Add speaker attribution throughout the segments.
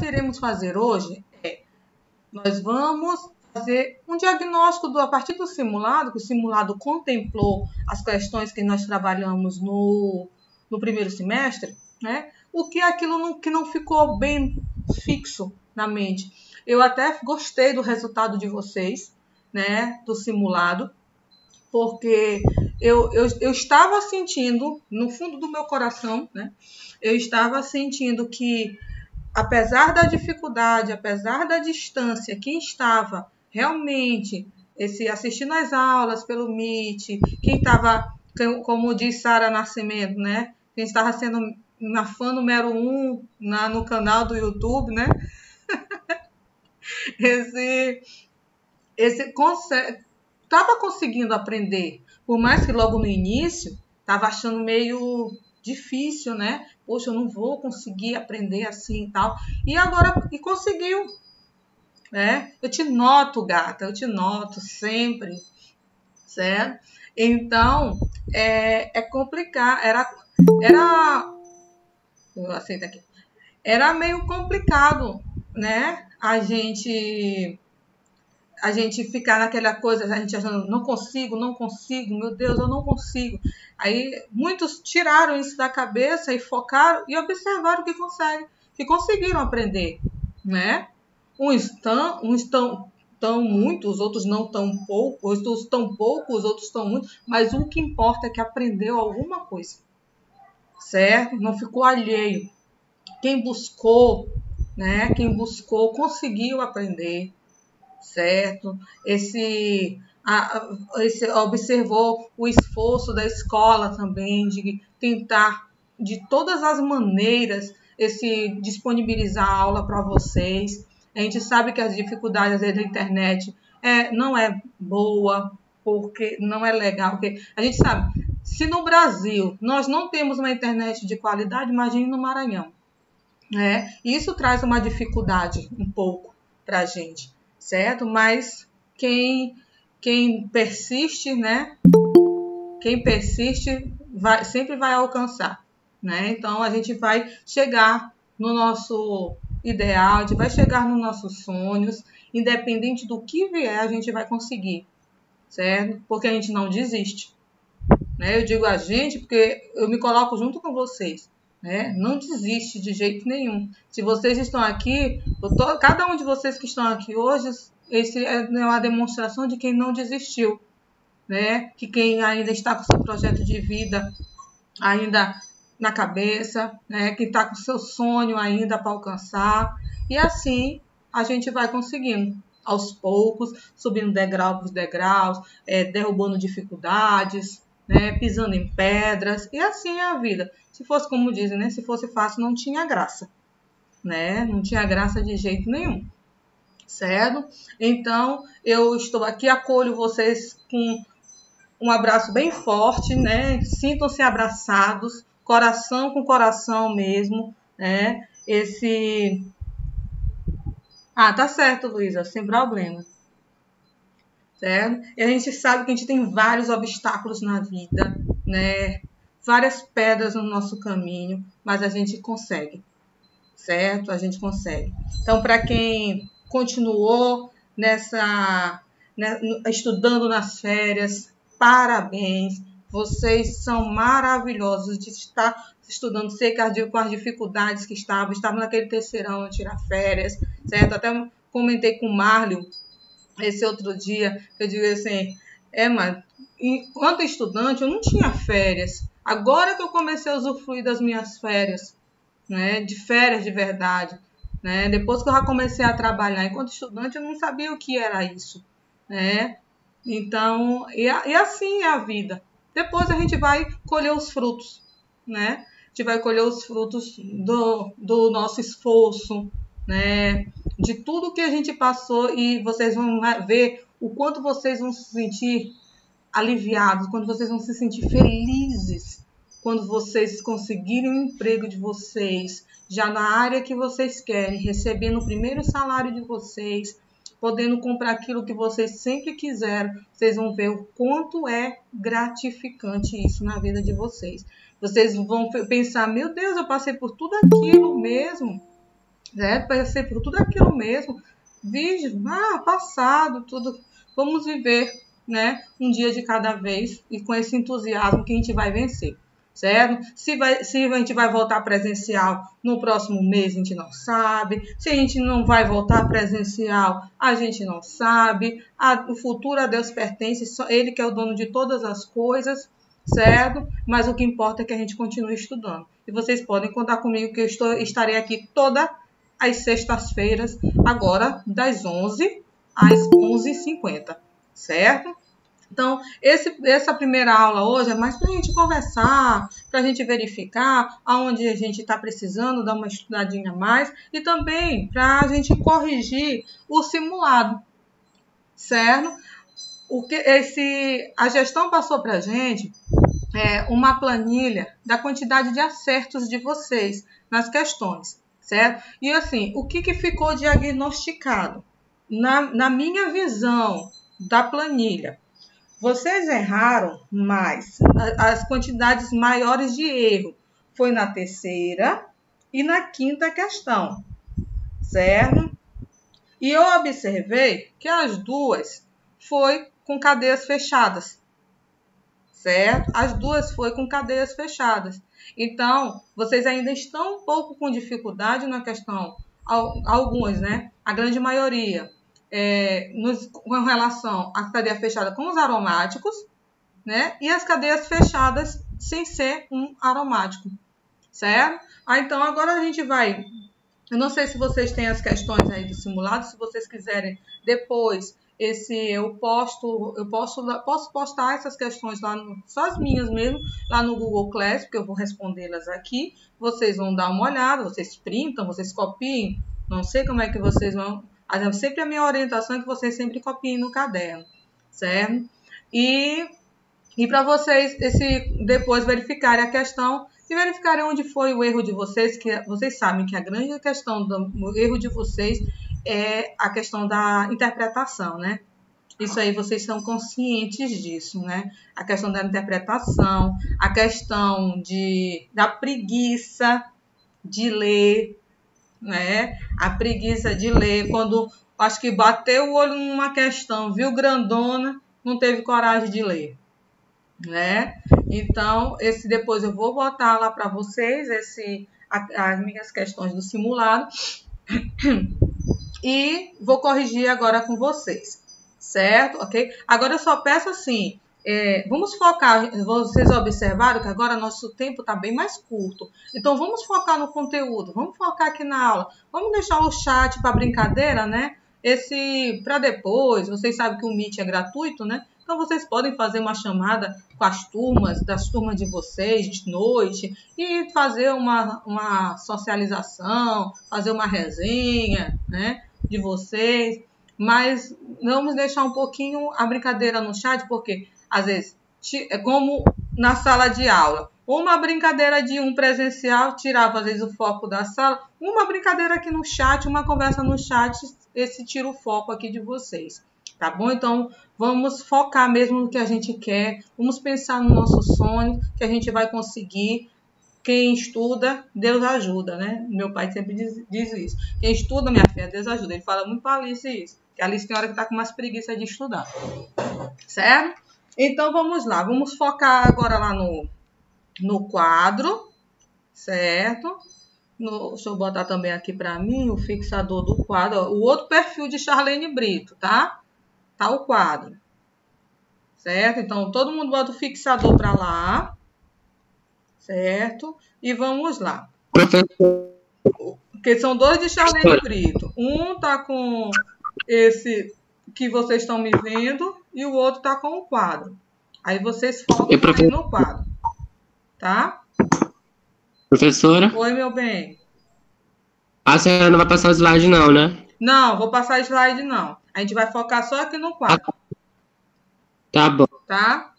Speaker 1: iremos fazer hoje é, nós vamos fazer um diagnóstico a partir do simulado, que o simulado contemplou as questões que nós trabalhamos no primeiro semestre, né? O que é aquilo que não ficou bem fixo na mente. Eu até gostei do resultado de vocês, né, do simulado, porque eu estava sentindo, no fundo do meu coração, né, eu estava sentindo que, apesar da dificuldade, apesar da distância, quem estava realmente assistindo às aulas pelo Meet, quem estava, como diz Sara Nascimento, né, quem estava sendo uma fã número 1 no canal do YouTube, né, esse estava conseguindo aprender, por mais que logo no início estava achando meio difícil, né? Poxa, eu não vou conseguir aprender assim e tal. E agora, conseguiu, né? Eu te noto, gata, eu te noto sempre, certo? Então, é complicado, eu aceito aqui, era meio complicado, né? A gente ficar naquela coisa, a gente achando, não consigo, meu Deus, eu não consigo. Aí muitos tiraram isso da cabeça e focaram e observaram que conseguiram aprender, né? Uns tão muito, os outros não tão pouco, os outros tão pouco, os outros tão muito, mas o que importa é que aprendeu alguma coisa, certo? Não ficou alheio. Quem buscou, né? Quem buscou conseguiu aprender, certo? Esse observou o esforço da escola também de tentar, de todas as maneiras, disponibilizar aula para vocês. A gente sabe que as dificuldades às vezes, da internet não é boa, porque não é legal, porque a gente sabe, se no Brasil nós não temos uma internet de qualidade, imagine no Maranhão, né? Isso traz uma dificuldade um pouco para a gente, certo? Mas quem persiste, né? Quem persiste sempre vai alcançar, né? Então a gente vai chegar no nosso ideal, a gente vai chegar nos nossos sonhos, independente do que vier, a gente vai conseguir, certo? Porque a gente não desiste, né? Eu digo a gente porque eu me coloco junto com vocês, né? Não desiste de jeito nenhum. Se vocês estão aqui, cada um de vocês que estão aqui hoje, esse é uma demonstração de quem não desistiu, né? Que quem ainda está com seu projeto de vida ainda na cabeça, né? Que está com seu sonho ainda para alcançar. E assim a gente vai conseguindo, aos poucos, subindo degrau por degraus, derrubando dificuldades, né, pisando em pedras, e assim é a vida. Se fosse como dizem, né, se fosse fácil não tinha graça, né, não tinha graça de jeito nenhum, certo? Então eu estou aqui, acolho vocês com um abraço bem forte, né, sintam-se abraçados, coração com coração mesmo, né, tá certo, Luísa, sem problema. Certo? E a gente sabe que a gente tem vários obstáculos na vida, né? Várias pedras no nosso caminho, mas a gente consegue, certo? A gente consegue. Então, para quem continuou estudando nas férias, parabéns! Vocês são maravilhosos de estar estudando, sei que com as dificuldades que estavam naquele terceirão, tirar férias, certo? Até comentei com o Márlio esse outro dia, eu digo assim, mas enquanto estudante eu não tinha férias. Agora que eu comecei a usufruir das minhas férias, né, de férias de verdade, né, depois que eu já comecei a trabalhar enquanto estudante, eu não sabia o que era isso, né? Então, e assim é a vida. Depois a gente vai colher os frutos, né? A gente vai colher os frutos do nosso esforço, né? De tudo que a gente passou, e vocês vão ver o quanto vocês vão se sentir aliviados, quando vocês vão se sentir felizes, quando vocês conseguirem o emprego de vocês, já na área que vocês querem, recebendo o primeiro salário de vocês, podendo comprar aquilo que vocês sempre quiseram, vocês vão ver o quanto é gratificante isso na vida de vocês. Vocês vão pensar, meu Deus, eu passei por tudo aquilo mesmo. certo? Vai ser por tudo aquilo mesmo. Passado, tudo. Vamos viver, né, um dia de cada vez e com esse entusiasmo que a gente vai vencer, certo? Se a gente vai voltar presencial no próximo mês, a gente não sabe. Se a gente não vai voltar presencial, a gente não sabe. O futuro a Deus pertence, só Ele que é o dono de todas as coisas, certo? Mas o que importa é que a gente continue estudando. E vocês podem contar comigo que eu estarei aqui todas as sextas-feiras, agora das 11 às 11h50, certo? Então, essa primeira aula hoje é mais para a gente conversar, para a gente verificar aonde a gente está precisando dar uma estudadinha a mais e também para a gente corrigir o simulado, certo? A gestão passou para a gente uma planilha da quantidade de acertos de vocês nas questões, certo? E assim, o que ficou diagnosticado? Na minha visão da planilha, vocês erraram mais. As quantidades maiores de erro foi na terceira e na quinta questão, certo? E eu observei que as duas foi com cadeias fechadas, certo? As duas foi com cadeias fechadas. Então, vocês ainda estão um pouco com dificuldade na questão, alguns, né? A grande maioria, com relação à cadeia fechada com os aromáticos, né? E as cadeias fechadas sem ser um aromático, certo? Então, agora a gente vai... Eu não sei se vocês têm as questões aí do simulado, se vocês quiserem depois... eu posso postar essas questões lá, só as minhas mesmo, lá no Google Class, porque eu vou respondê-las aqui. Vocês vão dar uma olhada, vocês printam, vocês copiem. Não sei como é que vocês vão... Sempre a minha orientação é que vocês sempre copiem no caderno, certo? E para vocês depois verificarem a questão e verificarem onde foi o erro de vocês, que vocês sabem que a grande questão do erro de vocês é a questão da interpretação, né? Isso aí vocês são conscientes disso, né? A questão da interpretação, a questão da preguiça de ler, né? A preguiça de ler, quando acho que bateu o olho numa questão, viu grandona, não teve coragem de ler, né? Então, depois eu vou botar lá para vocês as minhas questões do simulado e vou corrigir agora com vocês, certo? Ok? Agora eu só peço assim, vamos focar, vocês observaram que agora nosso tempo está bem mais curto, então vamos focar no conteúdo, vamos focar aqui na aula, vamos deixar o chat para brincadeira, né? Para depois, vocês sabem que o Meet é gratuito, né? Então, vocês podem fazer uma chamada com das turmas de vocês, de noite, e fazer uma socialização, fazer uma resenha, né, de vocês. Mas vamos deixar um pouquinho a brincadeira no chat, porque, às vezes, é como na sala de aula. Uma brincadeira de um presencial tirava, às vezes, o foco da sala. Uma brincadeira aqui no chat, uma conversa no chat, esse tira o foco aqui de vocês. Tá bom? Então, vamos focar mesmo no que a gente quer. Vamos pensar no nosso sonho, que a gente vai conseguir. Quem estuda, Deus ajuda, né? Meu pai sempre diz isso. Quem estuda, minha filha, Deus ajuda. Ele fala muito para a Alice isso. Que a Alice tem hora que está com mais preguiça de estudar. Certo? Então, vamos lá. Vamos focar agora lá no quadro. Certo? Deixa eu botar também aqui para mim o fixador do quadro. O outro perfil de Charlene Brito, tá? Tá o quadro, certo? Então, todo mundo bota o fixador para lá, certo? E vamos lá.
Speaker 2: Professor.
Speaker 1: Porque são dois de Charlene Brito. Um tá com esse que vocês estão me vendo e o outro tá com o quadro. Aí vocês focam aí no quadro, tá?
Speaker 2: Professora?
Speaker 1: Oi, meu bem.
Speaker 2: A senhora não vai passar o slide não, né?
Speaker 1: Não, vou passar slide não. A gente vai focar só aqui no quadro.
Speaker 2: Tá bom.
Speaker 1: Tá?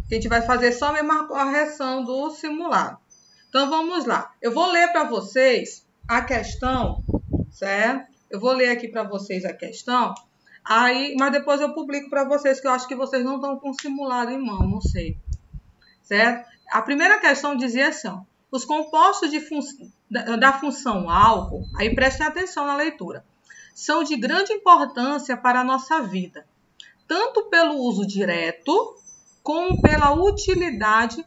Speaker 1: A gente vai fazer só a mesma correção do simulado. Então, vamos lá. Eu vou ler para vocês a questão, certo? Eu vou ler aqui para vocês a questão, mas depois eu publico para vocês, que eu acho que vocês não estão com o simulado em mão, não sei. Certo? A primeira questão dizia assim, ó, os compostos da função álcool, aí prestem atenção na leitura, são de grande importância para a nossa vida, tanto pelo uso direto, como pela utilidade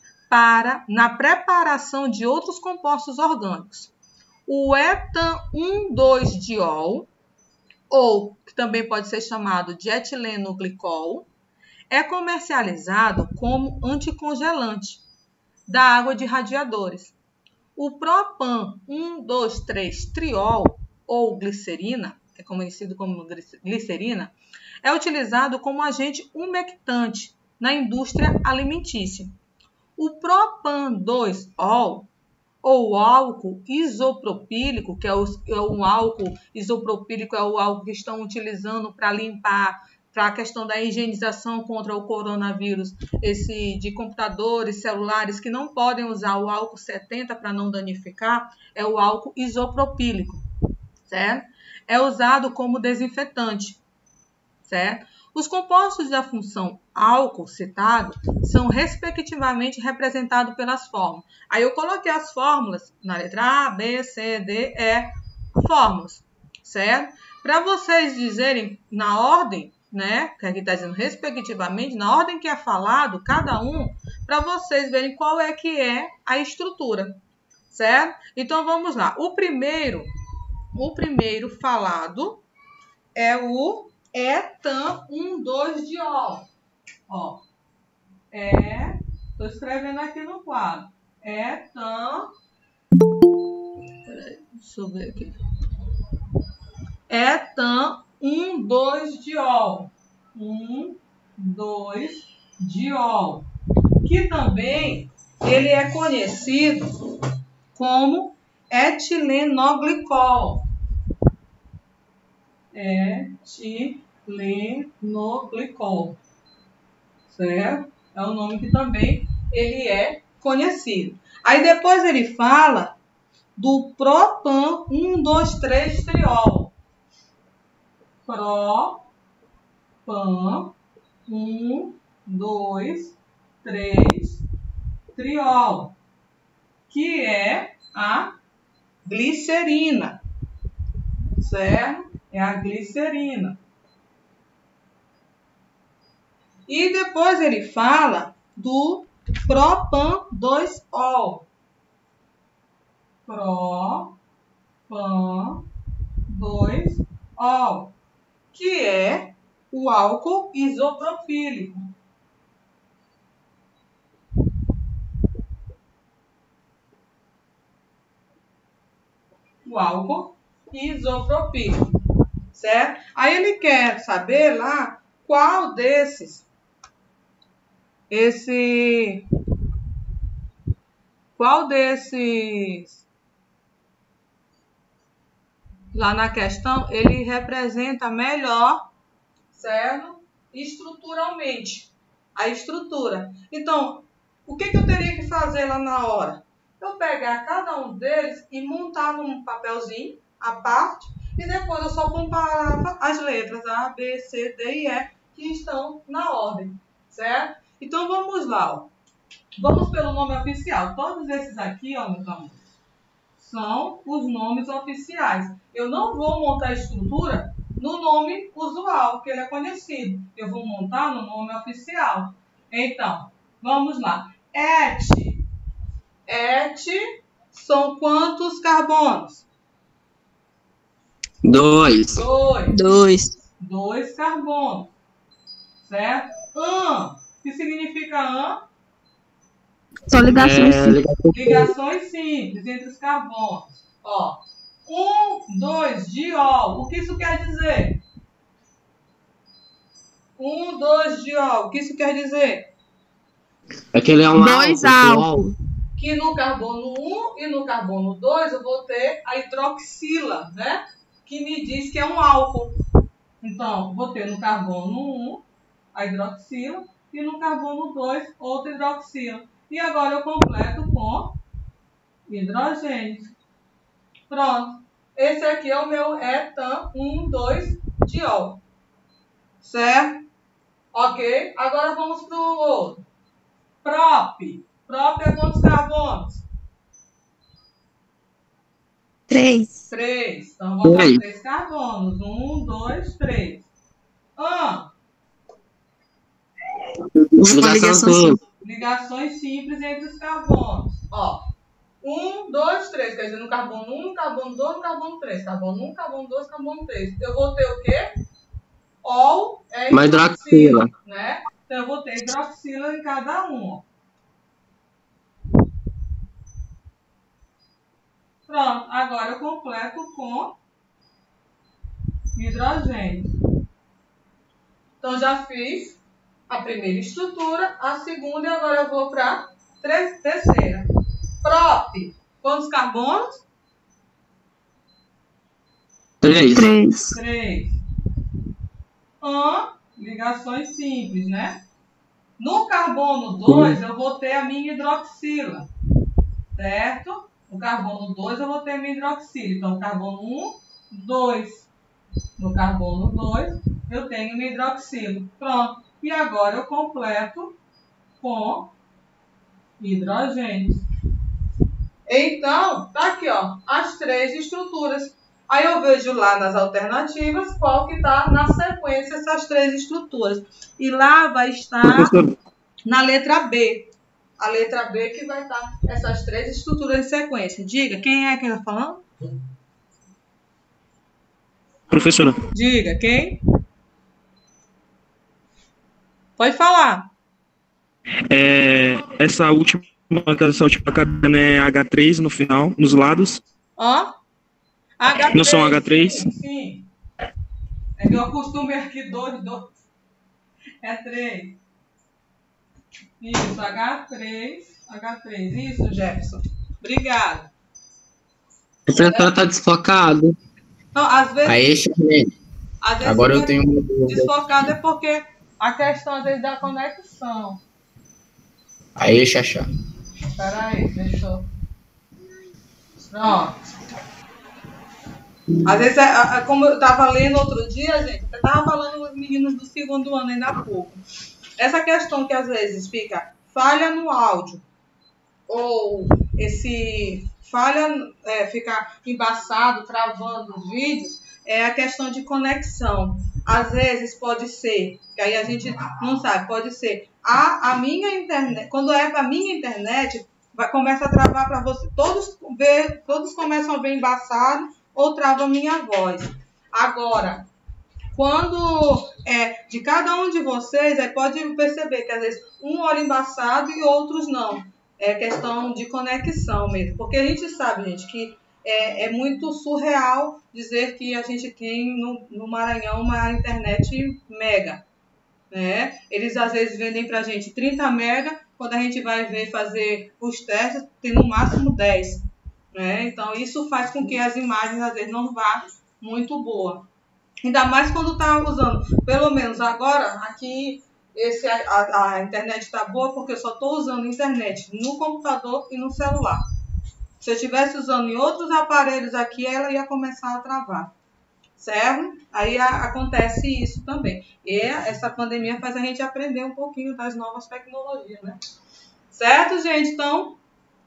Speaker 1: na preparação de outros compostos orgânicos. O etan-1,2-diol, ou que também pode ser chamado de etilenoglicol, é comercializado como anticongelante da água de radiadores. O propan-1,2,3-triol, ou glicerina, que é conhecido como glicerina, é utilizado como agente umectante na indústria alimentícia. O propan-2-ol, ou álcool isopropílico, que é o álcool isopropílico, é o álcool que estão utilizando para limpar, para a questão da higienização contra o coronavírus, esse de computadores, celulares, que não podem usar o álcool 70 para não danificar, é o álcool isopropílico, certo? É usado como desinfetante, certo? Os compostos da função álcool citado são respectivamente representados pelas fórmulas. Aí eu coloquei as fórmulas na letra A, B, C, D, E, fórmulas, certo? Para vocês dizerem na ordem, né, que aqui está dizendo respectivamente, na ordem que é falado, cada um, para vocês verem qual é que é a estrutura, certo? Então vamos lá. O primeiro falado é o etan-1,2-diol. Ó, tô escrevendo aqui no quadro. Peraí, deixa eu ver aqui. Etan-1,2-diol. 1,2-diol. Que também ele é conhecido como etilenoglicol. Etilenoglicol, certo? É o nome que também ele é conhecido. Aí depois ele fala do propan-1,2,3-triol. Propan-1,2,3-triol, que é a glicerina, certo? É a glicerina. E depois ele fala do propan-2-ol. Propan-2-ol, que é o álcool isopropílico. O álcool isopropílico, certo? Aí ele quer saber lá qual desses lá na questão ele representa melhor, certo? Estruturalmente, a estrutura. Então, o que eu teria que fazer lá na hora? Eu pegar cada um deles e montar num papelzinho à parte, e depois eu só comparava as letras A, B, C, D e E que estão na ordem, certo? Então vamos lá, ó. Vamos pelo nome oficial. Todos esses aqui, ó, meus amores, são os nomes oficiais. Eu não vou montar a estrutura no nome usual, que ele é conhecido. Eu vou montar no nome oficial. Então, vamos lá. São quantos carbonos?
Speaker 2: 2.
Speaker 1: 2 carbonos, certo? O que significa an?
Speaker 3: Só ligações simples.
Speaker 1: Ligações simples entre os carbonos. Ó, 1,2-diol. O que isso quer dizer? 1,2-diol. O que isso quer dizer?
Speaker 2: Aquele é um
Speaker 3: 2 álcool.
Speaker 1: Que no carbono 1 e no carbono 2 eu vou ter a hidroxila, né? Que me diz que é um álcool. Então, vou ter no carbono 1 a hidroxila e no carbono 2 outra hidroxila. E agora eu completo com hidrogênio. Pronto. Esse aqui é o meu etan-1,2-diol. Certo? Ok? Agora vamos para o outro. Prop. Prop é quantos carbonos?
Speaker 3: 3.
Speaker 1: 3. Então, vamos
Speaker 2: Três.
Speaker 1: para 3 carbonos. 1, 2, 3.
Speaker 2: Ligação simples.
Speaker 1: Ligações simples entre os carbonos. Ó, 1, 2, 3. Quer dizer, no carbono 1, no carbono 2, no carbono 3. Carbono 1, carbono 2, carbono 3. Eu vou ter o quê? Ol é
Speaker 2: Uma hidroxila.
Speaker 1: né? Então, eu vou ter hidroxila em cada um. Ó. Pronto. Agora eu completo com hidrogênio. Então, já fiz a primeira estrutura, a segunda, e agora eu vou para a terceira. Prop. Quantos carbonos?
Speaker 2: 3.
Speaker 1: 3. Ligações simples, né? No carbono 2, eu vou ter a minha hidroxila. Certo? No carbono 2, eu vou ter a minha hidroxila. Então, carbono 1, 2. No carbono 2, eu tenho minha hidroxila. Pronto. E agora eu completo com hidrogênio. Então, tá aqui, ó, as 3 estruturas. Aí eu vejo lá nas alternativas qual que tá na sequência essas 3 estruturas. E lá vai estar na letra B. A letra B que vai estar essas 3 estruturas em sequência. Diga, quem é que está falando?
Speaker 4: Professora.
Speaker 1: Diga, quem? Pode falar.
Speaker 4: Essa última cadeia é H3 no final, nos lados.
Speaker 1: Ó. H3.
Speaker 4: Não são H3?
Speaker 1: Sim. É que eu acostumo aqui 2. É 3. Isso, H3. Isso, Jefferson. Obrigado.
Speaker 2: O professor tá desfocado.
Speaker 1: Não, às vezes.
Speaker 2: Aí, Charlene.
Speaker 1: Às vezes
Speaker 2: Agora eu tenho uma dúvida.
Speaker 1: desfocado é porque a questão, às vezes, da conexão.
Speaker 2: Aí, Xaxá.
Speaker 1: Espera aí, deixa eu... Pronto. Às vezes, como eu estava lendo outro dia, gente, eu estava falando com os meninos do segundo ano ainda há pouco. Essa questão que às vezes fica falha no áudio, ou fica embaçado, travando os vídeos, é a questão de conexão. Às vezes pode ser, que aí a gente não sabe, pode ser a minha internet, quando é a minha internet, começa a travar para você, todos começam a ver embaçado ou trava a minha voz. Agora, quando é de cada um de vocês, aí pode perceber que às vezes um olha embaçado e outros não. É questão de conexão mesmo. Porque a gente sabe, gente, que é muito surreal dizer que a gente tem no Maranhão uma internet mega. Né? Eles às vezes vendem pra gente 30 mega, quando a gente vai ver fazer os testes, tem no máximo 10. Né? Então isso faz com que as imagens às vezes não vá muito boa. Ainda mais quando está usando, pelo menos agora, aqui a internet está boa porque eu só estou usando a internet no computador e no celular. Se eu estivesse usando em outros aparelhos aqui, ela ia começar a travar. Certo? Aí acontece isso também. E essa pandemia faz a gente aprender um pouquinho das novas tecnologias, né? Certo, gente? Então,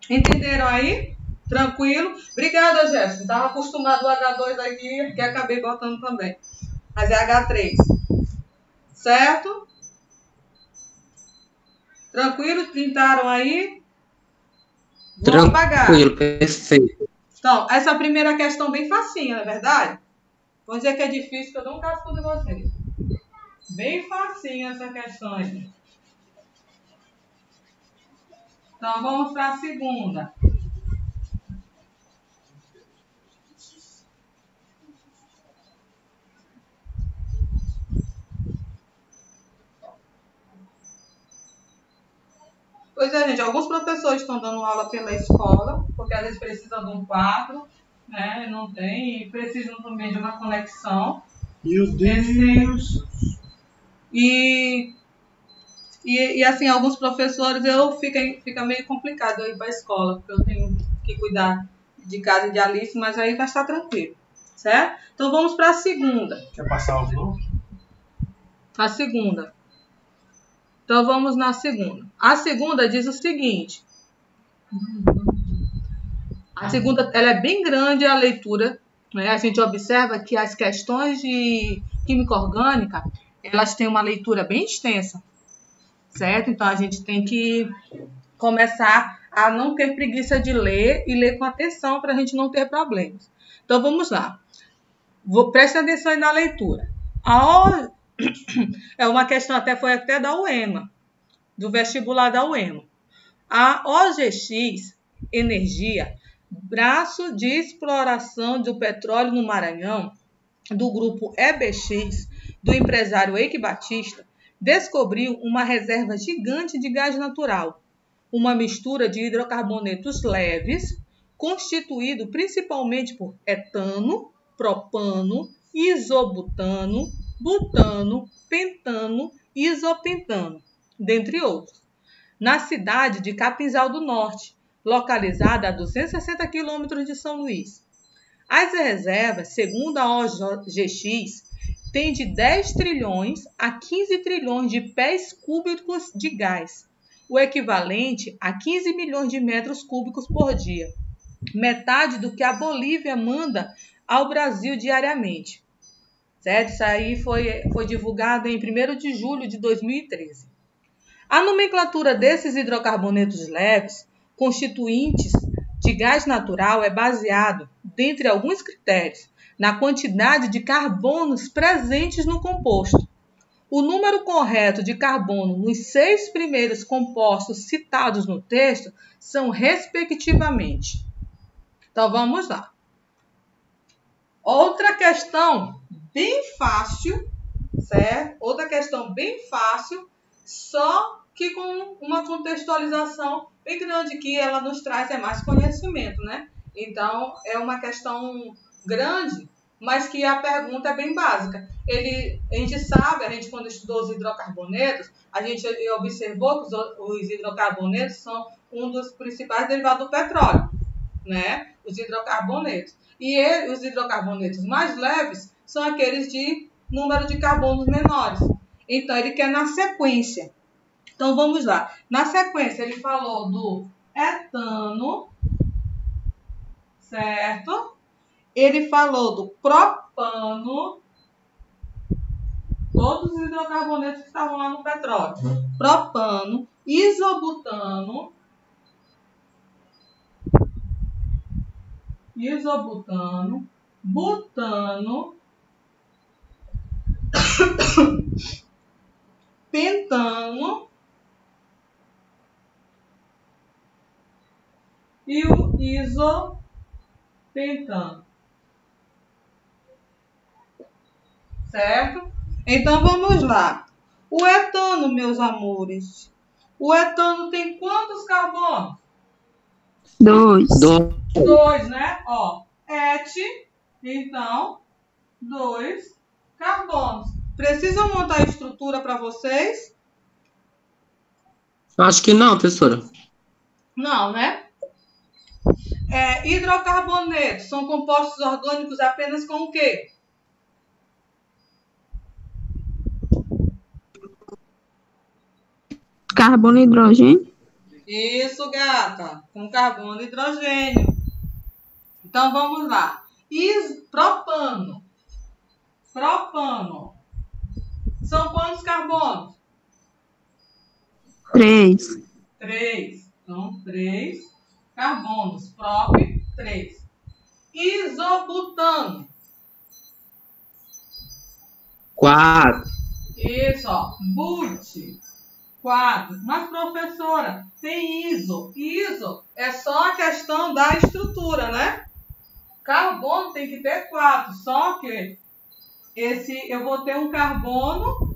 Speaker 1: entenderam aí? Tranquilo? Obrigada, Jefferson. Estava acostumado ao H2 aqui, que acabei botando também. Mas é H3. Certo? Tranquilo? Printaram aí? Vou apagar.
Speaker 2: Tranquilo, perfeito.
Speaker 1: Então, essa primeira questão bem facinha, não é verdade? Vou dizer que é difícil, que eu não casco de vocês. Bem facinha essa questão aí. Então, vamos para a segunda. Pois é, gente, alguns professores estão dando aula pela escola, porque às vezes precisam de um quadro, né? Não tem, e precisam também de uma conexão.
Speaker 4: Meu Deus!
Speaker 1: E assim, alguns professores, fica meio complicado eu ir para a escola, porque eu tenho que cuidar de casa e de Alice, mas aí vai estar tranquilo, certo? Então vamos para a segunda.
Speaker 4: Quer passar o novo?
Speaker 1: A segunda. Então vamos na segunda. A segunda diz o seguinte: A segunda, ela é bem grande a leitura, né? A gente observa que as questões de química orgânica, elas têm uma leitura bem extensa, certo? Então, a gente tem que começar a não ter preguiça de ler e ler com atenção para a gente não ter problemas. Então, vamos lá. Preste atenção aí na leitura. É uma questão, foi até da UEMA, do vestibular da UEMA. A OGX Energia, braço de exploração do petróleo no Maranhão, do grupo EBX, do empresário Eike Batista, descobriu uma reserva gigante de gás natural, uma mistura de hidrocarbonetos leves, constituído principalmente por etano, propano, isobutano, butano, pentano e isopentano, dentre outros, na cidade de Capinzal do Norte, localizada a 260 quilômetros de São Luís. As reservas, segundo a OGX, têm de 10 trilhões a 15 trilhões de pés cúbicos de gás, o equivalente a 15 milhões de metros cúbicos por dia, metade do que a Bolívia manda ao Brasil diariamente. Certo? Isso aí foi divulgado em 1º de julho de 2013. A nomenclatura desses hidrocarbonetos leves, constituintes de gás natural, é baseado, dentre alguns critérios, na quantidade de carbonos presentes no composto. O número correto de carbono nos 6 primeiros compostos citados no texto são, respectivamente. Então, vamos lá. Outra questão bem fácil, certo? Outra questão bem fácil, só que com uma contextualização bem grande, que ela nos traz mais conhecimento, né? Então, é uma questão grande, mas que a pergunta é bem básica. A gente sabe, quando estudou os hidrocarbonetos, a gente observou que os hidrocarbonetos são um dos principais derivados do petróleo, né? Os hidrocarbonetos. E os hidrocarbonetos mais leves são aqueles de número de carbonos menores. Então, ele quer na sequência. Então, vamos lá. Na sequência, ele falou do etano, certo? Ele falou do propano, todos os hidrocarbonetos que estavam lá no petróleo. Propano, isobutano, butano, pentano e o isopentano. Certo? Então, vamos lá. O etano, meus amores. O etano tem quantos carbonos?
Speaker 3: 2.
Speaker 1: 2, né? Ó, então, 2 carbonos. Precisam montar a estrutura para vocês?
Speaker 2: Acho que não, professora.
Speaker 1: Não, né? Hidrocarbonetos são compostos orgânicos apenas com o quê?
Speaker 3: Carbono e hidrogênio.
Speaker 1: Isso, gata. Com carbono e hidrogênio. Então, vamos lá. Propano. São quantos carbonos?
Speaker 3: 3.
Speaker 1: 3. Então, 3 carbonos. Prop, 3. Isobutano.
Speaker 2: 4.
Speaker 1: Isso, ó. But, 4. Mas, professora, tem iso. Iso é só a questão da estrutura, né? Carbono tem que ter 4. Só que eu vou ter um carbono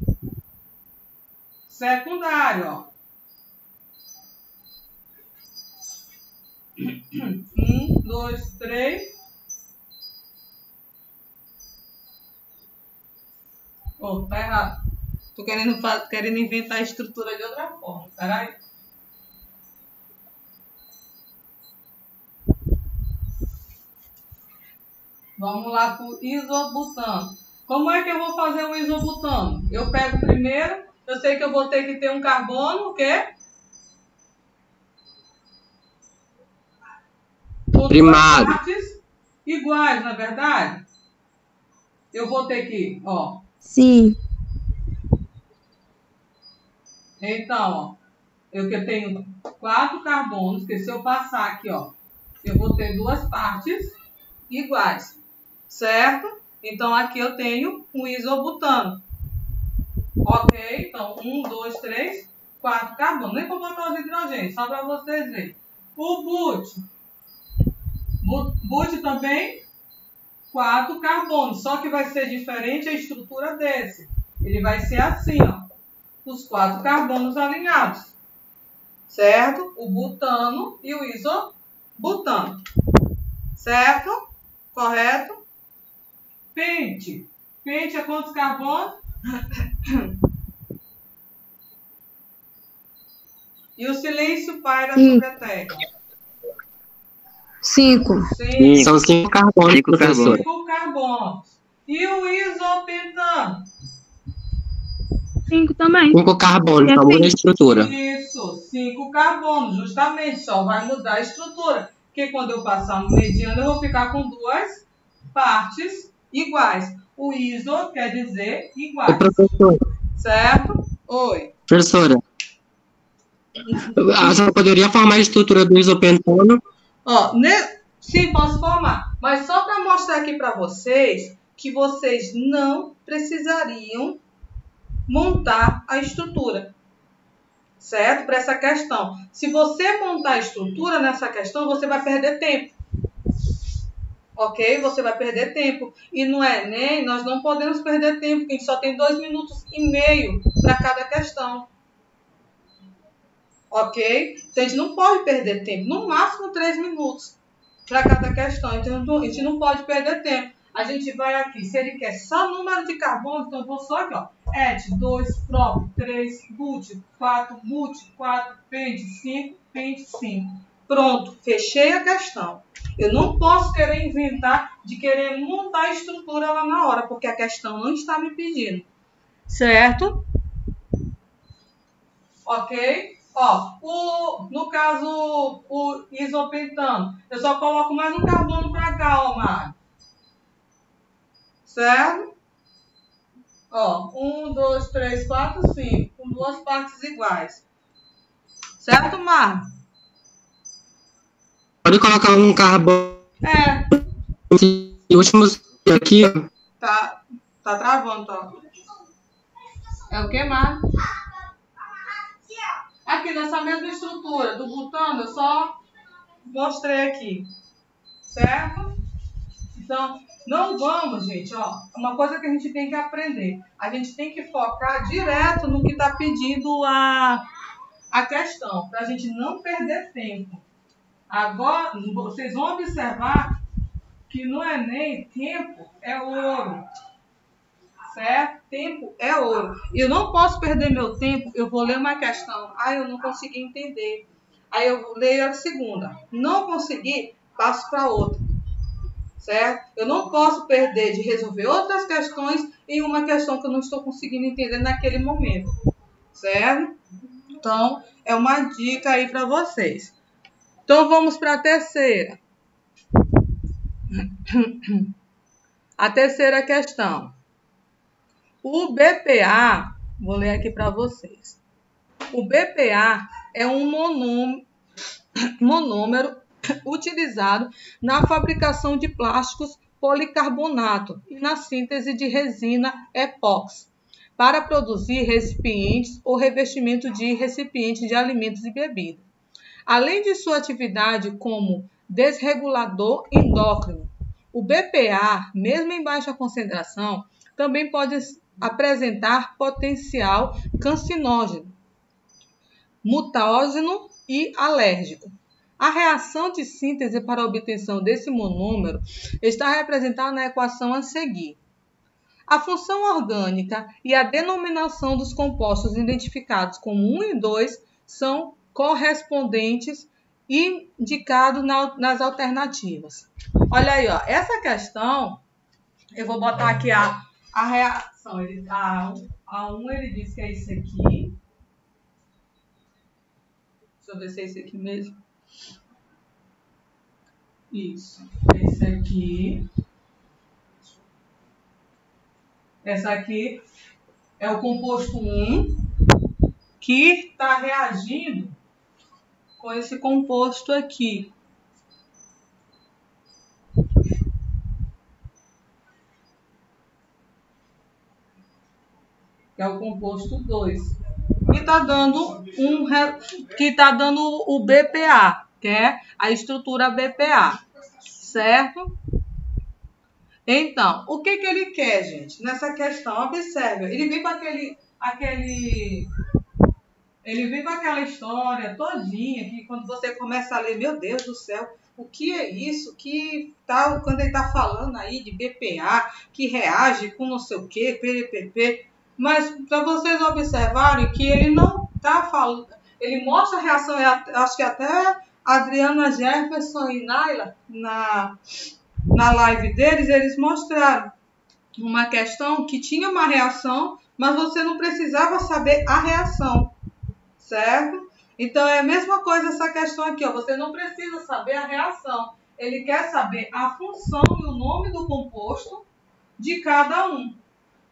Speaker 1: secundário, ó. 1, 2, 3. Oh, tá errado. Tô querendo inventar a estrutura de outra forma. Peraí. Vamos lá para o isobutano. Como é que eu vou fazer o isobutano? Eu pego primeiro, eu sei que eu vou ter que ter um carbono, o quê? com
Speaker 2: Primário.
Speaker 1: duas partes iguais, não é verdade? Eu vou ter que, ó.
Speaker 3: Sim.
Speaker 1: Então, ó, eu tenho 4 carbonos, que se eu passar aqui, ó, eu vou ter duas partes iguais, certo? Então, aqui eu tenho um isobutano. Ok? Então, 1, 2, 3, 4 carbonos. Nem vou botar os hidrogênios, só para vocês verem. O but também, 4 carbonos. Só que vai ser diferente a estrutura desse. Ele vai ser assim, ó. Os 4 carbonos alinhados. Certo? O butano e o isobutano. Certo? Correto? Pente. Pente é quantos carbonos? E o silêncio paira sobre a terra.
Speaker 3: 5.
Speaker 2: São 5 carbonos,
Speaker 4: 5
Speaker 2: professor.
Speaker 1: 5 carbonos. E o isopentano?
Speaker 3: 5 também.
Speaker 2: 5 carbonos, só muda a estrutura.
Speaker 1: Isso, 5 carbonos, justamente, só vai mudar a estrutura. Porque quando eu passar no mediano, eu vou ficar com duas partes iguais. O iso quer dizer
Speaker 2: Ô,
Speaker 1: iguais.
Speaker 2: professor,
Speaker 1: Certo? Oi.
Speaker 2: professora, a senhora poderia formar a estrutura do isopentano?
Speaker 1: Ó, sim, posso formar. Mas só para mostrar aqui para vocês que vocês não precisariam montar a estrutura. Certo? Para essa questão. Se você montar a estrutura nessa questão, você vai perder tempo. Ok? Você vai perder tempo. E no Enem, nós não podemos perder tempo, porque a gente só tem 2 minutos e meio para cada questão. Ok? Então, a gente não pode perder tempo. No máximo 3 minutos para cada questão. Então, a gente não pode perder tempo. A gente vai aqui. Se ele quer só número de carbono, então eu vou só aqui, ó. Et, 2, prop, 3, but, 4, 4, pente, 5, pente, 5. Pronto, fechei a questão. Eu não posso querer inventar de querer montar a estrutura lá na hora, porque a questão não está me pedindo. Certo? Ok? Ó, no caso, o isopentano, eu só coloco mais um carbono para cá, ó, Mário. Certo? Ó, 1, 2, 3, 4, 5, com duas partes iguais. Certo, Mário?
Speaker 2: Pode colocar um carbono
Speaker 1: É.
Speaker 2: e últimos aqui.
Speaker 1: Tá travando, tá? É o que, Mário? Aqui nessa mesma estrutura do butano, eu só mostrei aqui. Certo? Então, não vamos, gente, ó. Uma coisa que a gente tem que aprender. A gente tem que focar direto no que está pedindo a questão, para a gente não perder tempo. Agora, vocês vão observar que no Enem, tempo é ouro. Certo? Tempo é ouro. Eu não posso perder meu tempo, eu vou ler uma questão. Eu não consegui entender. Aí eu leio a segunda. Não consegui, passo para outra. Certo? Eu não posso perder de resolver outras questões em uma questão que eu não estou conseguindo entender naquele momento. Certo? Então, é uma dica aí para vocês. Então, vamos para a terceira. A terceira questão. O BPA, vou ler aqui para vocês. O BPA é um monômero utilizado na fabricação de plásticos policarbonato e na síntese de resina epóxi para produzir recipientes ou revestimento de recipientes de alimentos e bebidas. Além de sua atividade como desregulador endócrino, o BPA, mesmo em baixa concentração, também pode apresentar potencial cancerígeno, mutágeno e alérgico. A reação de síntese para a obtenção desse monômero está representada na equação a seguir. A função orgânica e a denominação dos compostos identificados como 1 e 2 são correspondentes e indicados nas alternativas. Olha aí, ó, essa questão, eu vou botar aqui a reação. A1 ele diz que é isso aqui. Deixa eu ver se é isso aqui mesmo. Isso. Esse aqui. Essa aqui é o composto 1 que está reagindo com esse composto aqui. Que é o composto 2. Que está dando o BPA, que é a estrutura BPA, certo? Então, o que ele quer, gente? Nessa questão, observe, ele vem com aquela história todinha, que quando você começa a ler, meu Deus do céu, o que é isso? Que tal, quando ele está falando aí de BPA, que reage com não sei o que, PPP, mas para vocês observarem que ele não está falando, ele mostra a reação, acho que até Adriana Jefferson e Naila, na live deles, eles mostraram uma questão que tinha uma reação, mas você não precisava saber a reação, certo? Então é a mesma coisa essa questão aqui, ó. Você não precisa saber a reação. Ele quer saber a função e o nome do composto de cada um.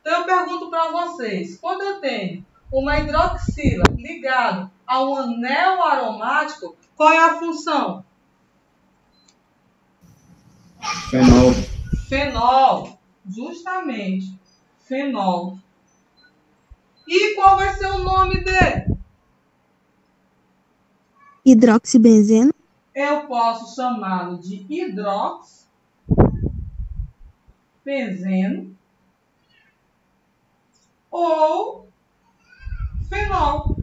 Speaker 1: Então eu pergunto para vocês, quando eu tenho uma hidroxila ligada a um anel aromático, qual é a função?
Speaker 4: Fenol.
Speaker 1: Fenol, justamente, fenol. E qual vai ser o nome dele?
Speaker 3: Hidroxibenzeno.
Speaker 1: Eu posso chamá-lo de hidroxibenzeno ou fenol.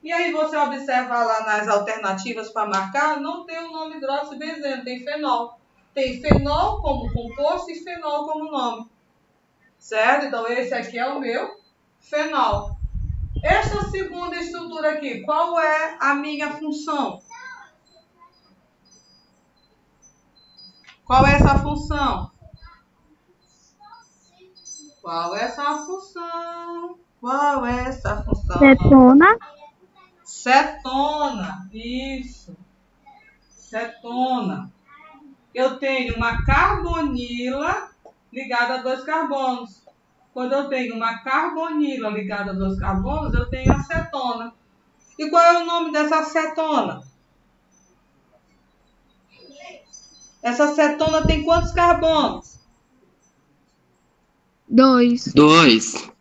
Speaker 1: E aí você observa lá nas alternativas para marcar, não tem o nome hidroxibenzeno, tem fenol. Tem fenol como composto e fenol como nome. Certo? Então esse aqui é o meu fenol. Esta segunda estrutura aqui, qual é a minha função? Qual é essa função? Qual é essa função? Qual é essa função?
Speaker 3: Cetona.
Speaker 1: Cetona, isso. Cetona. Eu tenho uma carbonila ligada a 2 carbonos. Quando eu tenho uma carbonila ligada a 2 carbonos, eu tenho acetona. E qual é o nome dessa acetona? Essa acetona tem quantos carbonos?
Speaker 3: 2.
Speaker 2: 2.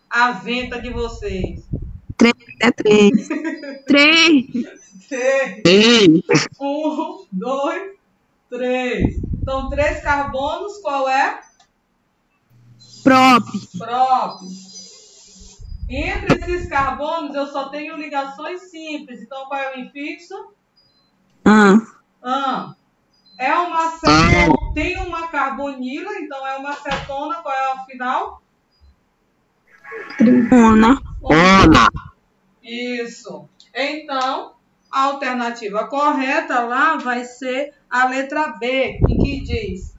Speaker 1: A venta de vocês.
Speaker 3: 3. 3.
Speaker 1: 3. 1, 2, 3. Então, 3 carbonos, qual é?
Speaker 3: Prop.
Speaker 1: Entre esses carbonos, eu só tenho ligações simples. Então, qual é o infixo? É uma acetona. Tem uma carbonila, então é uma acetona. Qual é o final?
Speaker 3: Tripona.
Speaker 1: Isso. Então, a alternativa correta lá vai ser a letra B, em que diz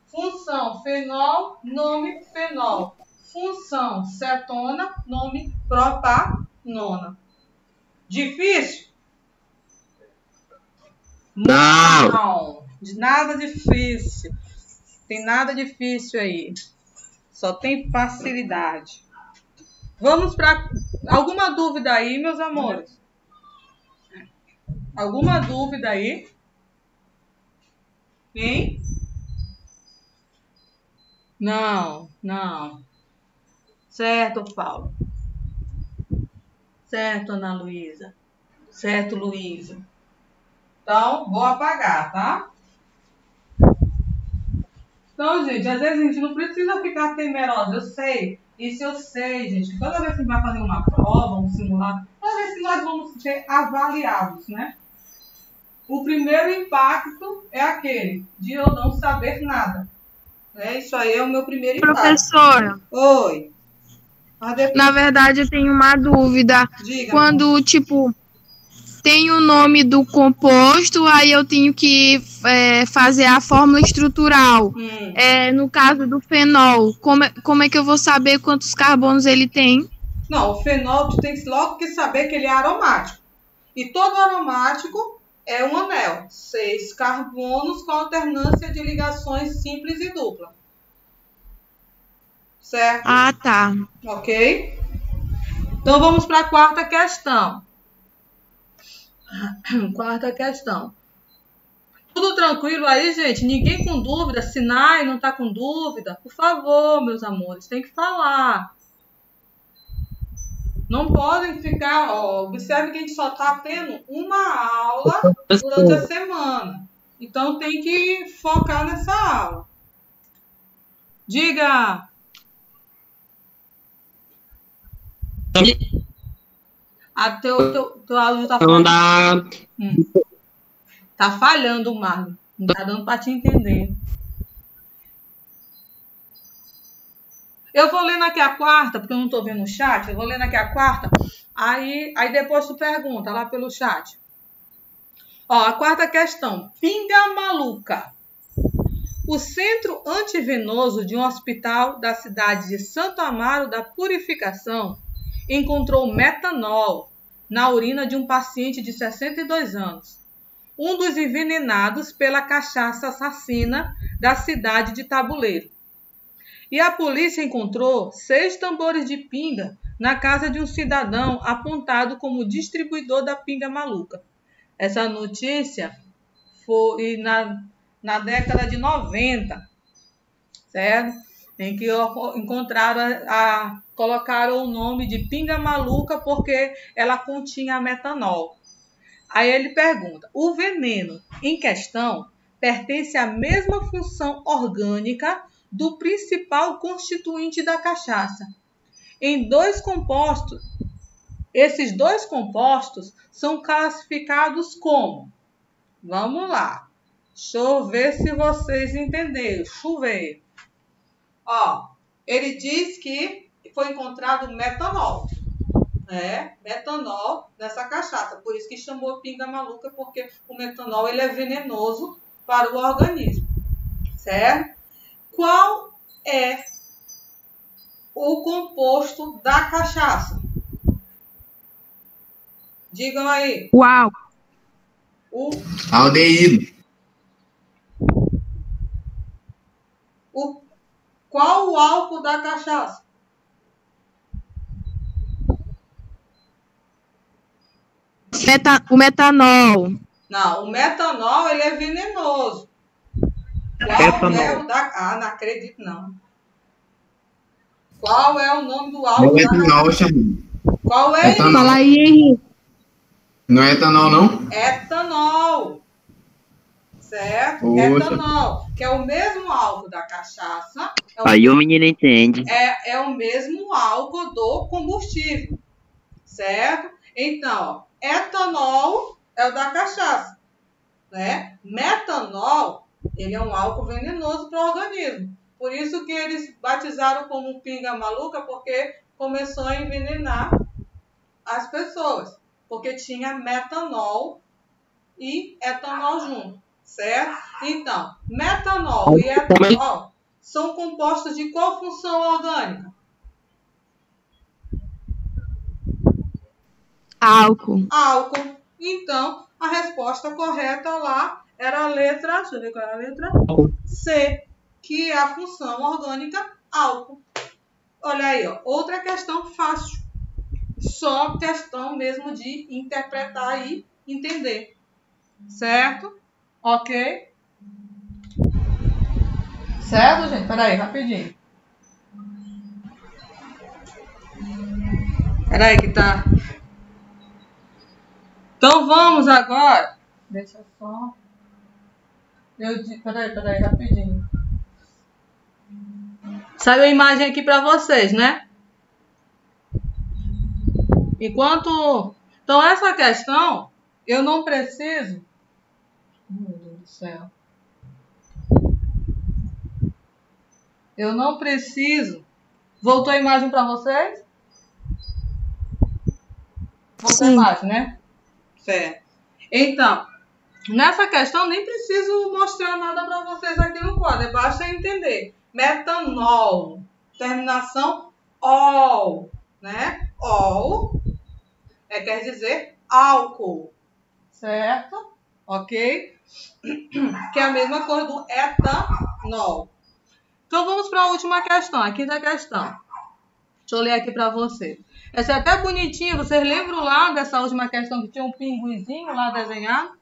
Speaker 1: função fenol, nome fenol. Função cetona, nome propanona. Difícil?
Speaker 2: Não.
Speaker 1: Nada difícil. Tem nada difícil aí. Só tem facilidade. Vamos para alguma dúvida aí, meus amores? Alguma dúvida aí? Hein? Não. Certo, Paulo. Certo, Ana Luísa. Certo, Luísa. Então, vou apagar, tá? Então, gente, às vezes a gente não precisa ficar temerosa. Eu sei. Isso eu sei, gente. Toda vez que a gente vai fazer uma prova, um simulado, toda vez que nós vamos ser avaliados, né? O primeiro impacto é aquele de eu não saber nada. Isso aí é o meu primeiro impacto.
Speaker 3: Professora.
Speaker 1: Oi.
Speaker 3: Na verdade, eu tenho uma dúvida.
Speaker 1: Diga.
Speaker 3: Quando, tem o nome do composto, aí eu tenho que fazer a fórmula estrutural. No caso do fenol, como é que eu vou saber quantos carbonos ele tem?
Speaker 1: Não, o fenol, tu tem logo que saber que ele é aromático. E todo aromático é um anel. 6 carbonos com alternância de ligações simples e dupla. Certo?
Speaker 3: Ah, tá.
Speaker 1: Ok? Então, vamos para a quarta questão. Quarta questão. Tudo tranquilo aí, gente? Ninguém com dúvida? Sinai não está com dúvida? Por favor, meus amores, tem que falar. Não podem ficar... observe que a gente só está tendo uma aula durante a semana. Então, tem que focar nessa aula. Diga! Teu áudio está falhando. Tá falhando, Marlon. Não tá dando para te entender. Eu vou lendo aqui a quarta, porque eu não tô vendo o chat. Eu vou lendo aqui a quarta. Aí depois tu pergunta lá pelo chat. A quarta questão. Pinga maluca. O centro antivenoso de um hospital da cidade de Santo Amaro da Purificação encontrou metanol na urina de um paciente de 62 anos. Um dos envenenados pela cachaça assassina da cidade de Tabuleiro. E a polícia encontrou 6 tambores de pinga na casa de um cidadão apontado como distribuidor da pinga maluca. Essa notícia foi na década de 90, certo? Em que encontraram, colocaram o nome de pinga maluca porque ela continha metanol. Aí ele pergunta, o veneno em questão pertence à mesma função orgânica do principal constituinte da cachaça. Esses 2 compostos são classificados como... Vamos lá. Deixa eu ver se vocês entenderam. Chover. Ele diz que foi encontrado metanol. Metanol nessa cachaça. Por isso que chamou pinga maluca, porque o metanol ele é venenoso para o organismo. Certo? Qual é o composto da cachaça? Digam aí.
Speaker 3: Uau!
Speaker 5: Aldeído.
Speaker 1: Qual o álcool da cachaça?
Speaker 3: O metanol.
Speaker 1: Não, o metanol ele é venenoso. Não acredito não. Qual é o nome do álcool da cachaça? Qual é?
Speaker 3: Fala aí, Henrique.
Speaker 5: Não é etanol, não?
Speaker 1: Etanol. Certo? Etanol, que é o mesmo álcool da cachaça.
Speaker 2: Aí o menino entende.
Speaker 1: É o mesmo álcool do combustível. Certo? Então, etanol é o da cachaça. Né? Metanol, ele é um álcool venenoso para o organismo. Por isso que eles batizaram como pinga maluca, porque começou a envenenar as pessoas. Porque tinha metanol e etanol junto, certo? Então, metanol e etanol são compostos de qual função orgânica?
Speaker 3: Álcool.
Speaker 1: Então, a resposta correta lá era a letra, deixa eu ver qual era a letra C, que é a função orgânica álcool. Olha aí, outra questão fácil. Só questão mesmo de interpretar e entender. Certo? Ok? Certo, gente? Peraí, rapidinho. Peraí que tá... Então vamos agora... Deixa só... Peraí, rapidinho. Saiu a imagem aqui para vocês, né? Então, essa questão, eu não preciso... Meu Deus do céu. Eu não preciso... Voltou a imagem para vocês? Voltou a imagem, né? Certo. Então, nessa questão, nem preciso mostrar nada para vocês aqui no quadro. Basta entender. Metanol. Terminação ol. Né? Ol quer dizer álcool. Certo? ok? Que é a mesma coisa do etanol. Então vamos para a última questão, a quinta questão. Deixa eu ler aqui para você. Essa é até bonitinha, vocês lembram lá dessa última questão que tinha um pinguizinho lá desenhado?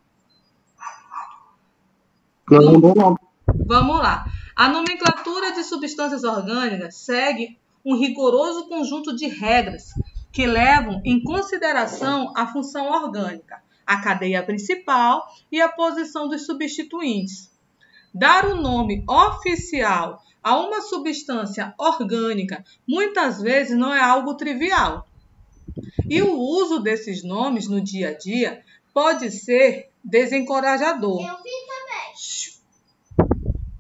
Speaker 1: Vamos lá. A nomenclatura de substâncias orgânicas segue um rigoroso conjunto de regras que levam em consideração a função orgânica, a cadeia principal e a posição dos substituintes. Dar o nome oficial a uma substância orgânica muitas vezes não é algo trivial. E o uso desses nomes no dia a dia pode ser desencorajador. Eu fiz também.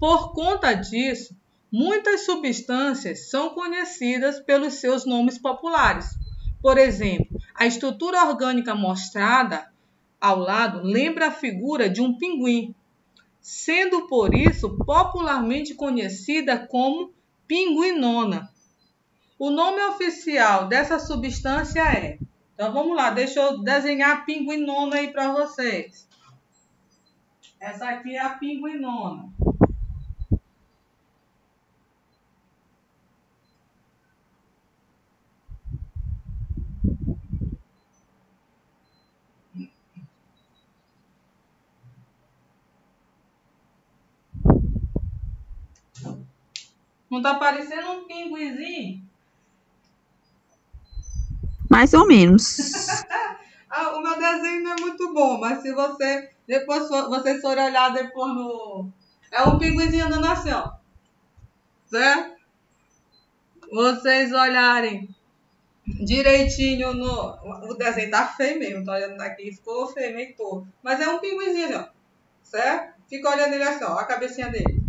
Speaker 1: Por conta disso, muitas substâncias são conhecidas pelos seus nomes populares. Por exemplo, a estrutura orgânica mostrada ao lado lembra a figura de um pinguim, sendo por isso popularmente conhecida como pinguinona. O nome oficial dessa substância é... Então vamos lá, deixa eu desenhar a pinguinona aí para vocês. Essa aqui é a pinguinona. Não tá parecendo um pinguizinho?
Speaker 3: Mais ou menos.
Speaker 1: O meu desenho não é muito bom, mas se você depois vocês forem olhar depois no... É um pinguizinho andando assim, ó. Certo? Vocês olharem direitinho no... O desenho tá feio mesmo, tô olhando daqui, ficou feio meio todo. Mas é um pinguizinho, ó. Certo? Fica olhando ele assim, ó, a cabecinha dele.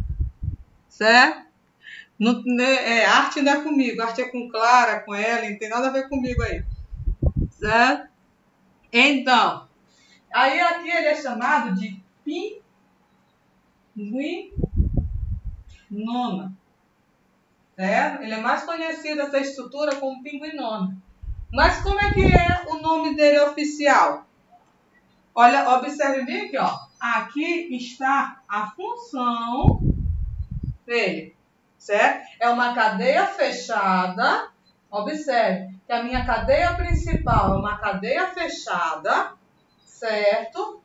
Speaker 1: Certo? A arte não é comigo, a arte é com Clara, com Ellen, não tem nada a ver comigo aí. Certo? Então, aí aqui ele é chamado de pinguinona. Certo? Ele é mais conhecido essa estrutura como pinguinona. Mas como é que é o nome dele oficial? Olha, observe bem aqui, ó. Aqui está a função dele. Certo? É uma cadeia fechada. Observe que a minha cadeia principal é uma cadeia fechada, certo?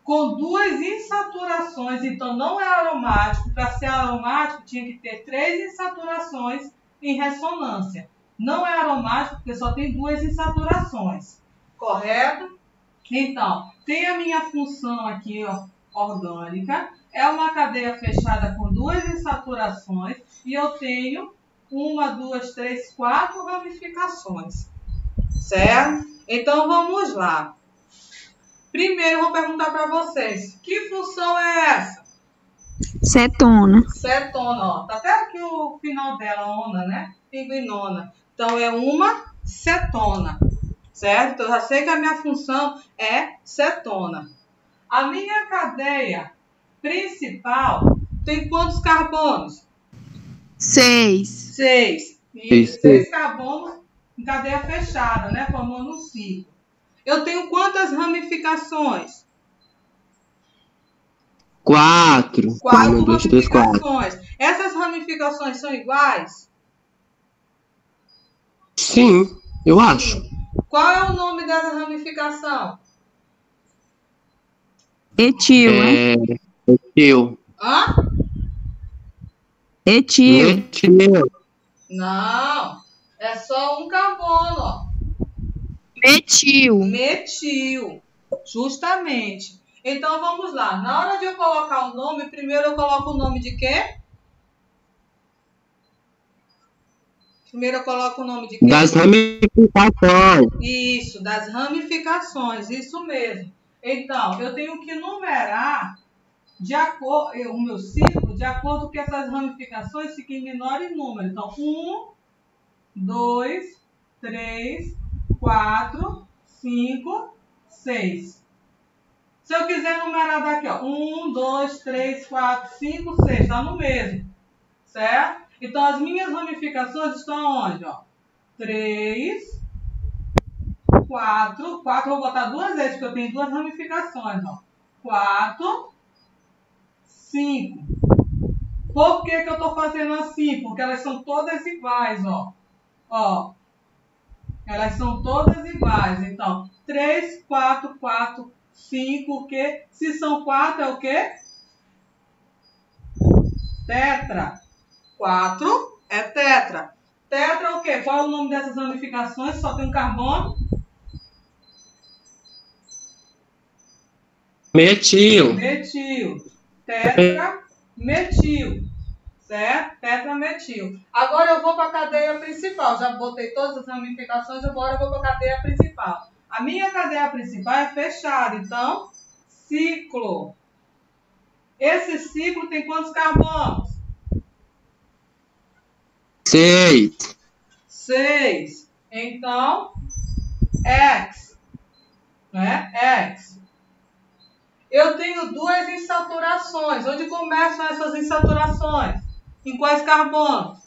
Speaker 1: Com duas insaturações, então não é aromático. Para ser aromático tinha que ter 3 insaturações em ressonância. Não é aromático porque só tem 2 insaturações, correto? Então, tem a minha função aqui, ó, orgânica. É uma cadeia fechada com 2 insaturações e eu tenho 1, 2, 3, 4 ramificações, certo? Então, vamos lá. Primeiro, eu vou perguntar para vocês, que função é essa?
Speaker 3: Cetona.
Speaker 1: Cetona, ó. Tá até aqui o final dela, ona, né? Pinguinona. Então, é uma cetona, certo? Então, eu já sei que a minha função é cetona. A minha cadeia principal tem quantos carbonos?
Speaker 3: 6.
Speaker 1: 6. Isso, 6 carbonos em cadeia fechada, né? Formando um ciclo. Eu tenho quantas ramificações?
Speaker 2: 4.
Speaker 1: 4
Speaker 2: 1, 2, 3, 4.
Speaker 1: ramificações. Essas ramificações são iguais?
Speaker 2: Sim, eu acho.
Speaker 1: Qual é o nome dessa ramificação?
Speaker 3: Etil, né?
Speaker 2: Etil.
Speaker 1: Hã?
Speaker 3: Etil.
Speaker 2: Etil.
Speaker 1: Não. É só um carbono, ó.
Speaker 3: Metil.
Speaker 1: Metil. Justamente. Então, vamos lá. Na hora de eu colocar o nome, primeiro eu coloco o nome de quê? Primeiro eu coloco o nome de quê?
Speaker 2: Das ramificações.
Speaker 1: Isso, das ramificações. Isso mesmo. Então, eu tenho que numerar o meu ciclo de acordo com essas ramificações fiquem em menores números. Então, 1, 2, 3, 4, 5, 6. Se eu quiser numerar daqui, ó, 1, 2, 3, 4, 5, 6, está no mesmo, certo? Então, as minhas ramificações estão onde, ó? 3, 4, 4 eu vou botar 2 vezes, porque eu tenho 2 ramificações, ó. 4, 5. Por que que eu estou fazendo assim? Porque elas são todas iguais, ó. Ó. Elas são todas iguais. Então, 3, 4, 4, 5, o quê? Se são 4, é o quê? Tetra. 4 é tetra. Tetra é o quê? Qual é o nome dessas ramificações? Só tem um carbono?
Speaker 2: Metil.
Speaker 1: Metil. Tetra, metil. Certo? Tetrametil. Agora eu vou para a cadeia principal. Já botei todas as ramificações, agora eu vou para a cadeia principal. A minha cadeia principal é fechada, então, ciclo. Esse ciclo tem quantos carbonos?
Speaker 2: 6.
Speaker 1: 6. Então, X. Né? X. Eu tenho duas insaturações. Onde começam essas insaturações? Em quais carbonos?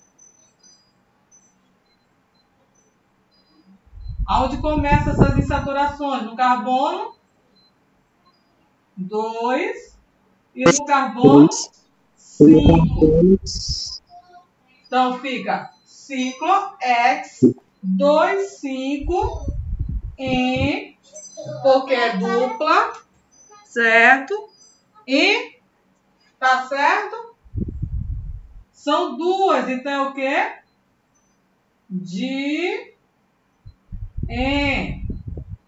Speaker 1: Aonde começam essas insaturações? No carbono 2 e no carbono 5. Então fica ciclo X 2, 5 em, porque é dupla, certo? E, tá certo? São duas, então é o quê?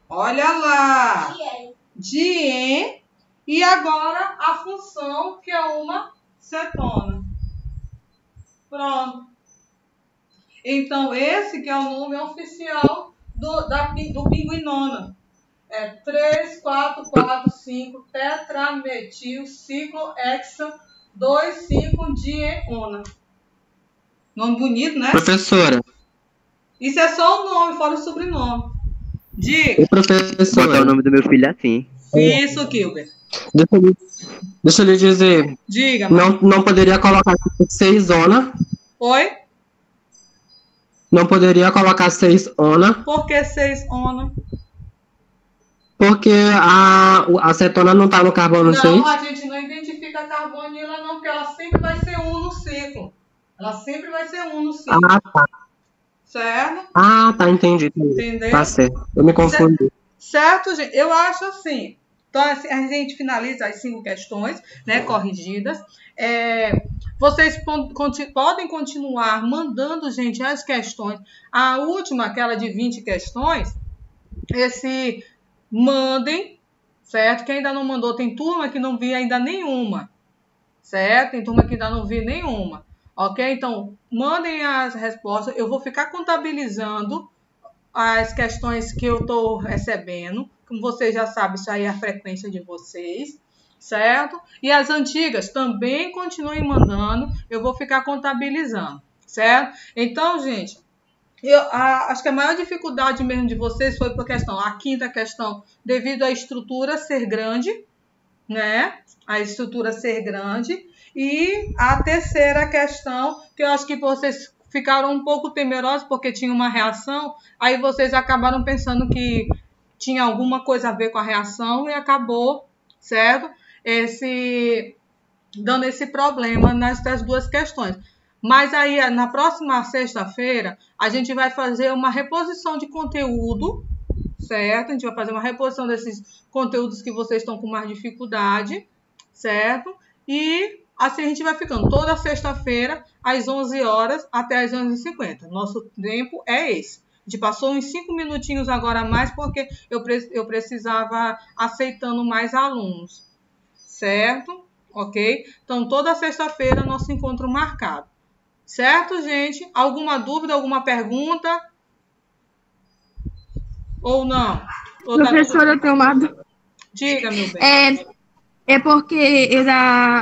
Speaker 1: Olha lá. Dien. E agora a função que é uma cetona. Pronto. Então esse que é o nome oficial do pinguinona. É 3, 4, 4, 5 tetrametil ciclo hexa 2, 5 dienona. Nome bonito, né?
Speaker 2: Professora.
Speaker 1: Isso é só o nome, fora o sobrenome. Diga.
Speaker 2: E professora.
Speaker 6: Botar o nome do meu filho assim.
Speaker 1: Isso, Gilbert.
Speaker 2: Deixa eu lhe dizer.
Speaker 1: Diga,
Speaker 2: não poderia colocar 6 ona.
Speaker 1: Oi?
Speaker 2: Não poderia colocar 6 ona.
Speaker 1: Por que 6 ona?
Speaker 2: Porque a cetona não está no carbono 6.
Speaker 1: Não, a gente não identifica carbono nela não, porque ela sempre vai ser 1 no ciclo. Ela sempre vai ser 1 no ciclo.
Speaker 2: Ah, tá.
Speaker 1: Certo?
Speaker 2: Ah, tá, entendi.
Speaker 1: Entendeu?
Speaker 2: Tá certo. Eu me confundi.
Speaker 1: Certo, gente? Eu acho assim. Então, assim, a gente finaliza as 5 questões, né, corrigidas. Vocês podem continuar mandando, gente, as questões. A última, aquela de 20 questões, mandem, certo? Quem ainda não mandou, tem turma que não vi ainda nenhuma, certo? Tem turma que ainda não vi nenhuma, ok? Então, mandem as respostas. Eu vou ficar contabilizando as questões que eu estou recebendo. Como vocês já sabem, isso aí é a frequência de vocês, certo? E as antigas também continuem mandando. Eu vou ficar contabilizando, certo? Então, gente, acho que a maior dificuldade mesmo de vocês foi por questão, a quinta questão, devido à estrutura ser grande, né? A estrutura ser grande. E a terceira questão, que eu acho que vocês ficaram um pouco temerosos porque tinha uma reação, aí vocês acabaram pensando que tinha alguma coisa a ver com a reação e acabou, certo? Dando esse problema nessas duas questões. Mas aí, na próxima sexta-feira, a gente vai fazer uma reposição de conteúdo, certo? A gente vai fazer uma reposição desses conteúdos que vocês estão com mais dificuldade, certo? E assim a gente vai ficando toda sexta-feira, às 11 horas até às 11h50. Nosso tempo é esse. A gente passou uns 5 minutinhos agora a mais, porque eu precisava aceitando mais alunos, certo? Ok? Então, toda sexta-feira, nosso encontro marcado. Certo, gente? Alguma dúvida, alguma pergunta? Ou não?
Speaker 3: Professora, eu tenho uma dúvida.
Speaker 1: Diga, meu bem.
Speaker 3: É porque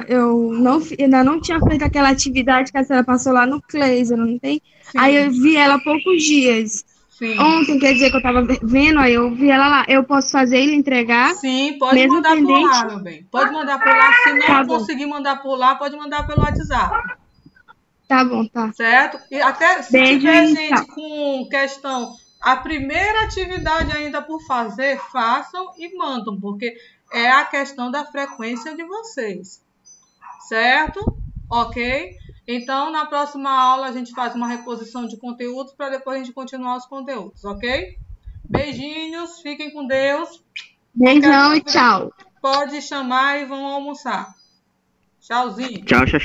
Speaker 3: eu ainda não tinha feito aquela atividade que a senhora passou lá no Cleiser, não tem? Sim. Aí eu vi ela há poucos dias.
Speaker 1: Sim.
Speaker 3: Ontem, quer dizer que eu estava vendo, aí eu vi ela lá. Eu posso fazer ele entregar?
Speaker 1: Sim, pode mandar por lá, meu bem. Pode mandar por lá. Se não conseguir mandar por lá, pode mandar pelo WhatsApp.
Speaker 3: Tá bom, tá.
Speaker 1: Certo? E até se tiver gente com questão, a primeira atividade ainda por fazer, façam e mandam, porque é a questão da frequência de vocês. Certo? Ok? Então, na próxima aula, a gente faz uma reposição de conteúdos para depois a gente continuar os conteúdos, ok? Beijinhos, fiquem com Deus.
Speaker 3: Beijão e tchau.
Speaker 1: Pode chamar e vão almoçar. Tchauzinho.
Speaker 4: Tchau, tchau.